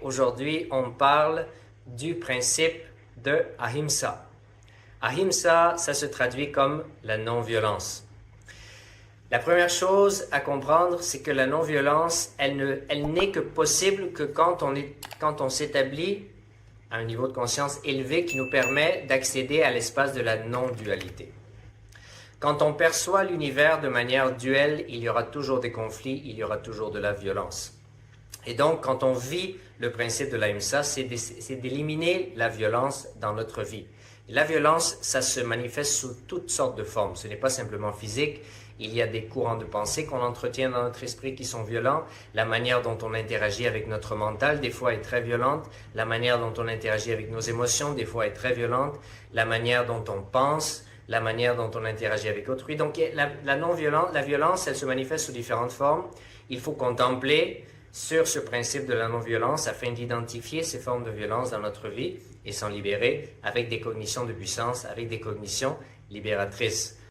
aujourd'hui, on parle du principe de Ahimsa. Ahimsa, ça se traduit comme la non-violence. La première chose à comprendre, c'est que la non-violence, elle n'est que possible que quand on s'établit à un niveau de conscience élevé qui nous permet d'accéder à l'espace de la non-dualité. Quand on perçoit l'univers de manière duelle, il y aura toujours des conflits, il y aura toujours de la violence. Et donc, quand on vit le principe de l'Ahimsa, c'est d'éliminer la violence dans notre vie. Et la violence, ça se manifeste sous toutes sortes de formes. Ce n'est pas simplement physique. Il y a des courants de pensée qu'on entretient dans notre esprit qui sont violents. La manière dont on interagit avec notre mental, des fois, est très violente. La manière dont on interagit avec nos émotions, des fois, est très violente. La manière dont on pense, la manière dont on interagit avec autrui. Donc, la violence, elle se manifeste sous différentes formes. Il faut contempler sur ce principe de la non-violence afin d'identifier ces formes de violence dans notre vie et s'en libérer avec des cognitions de puissance, avec des cognitions libératrices.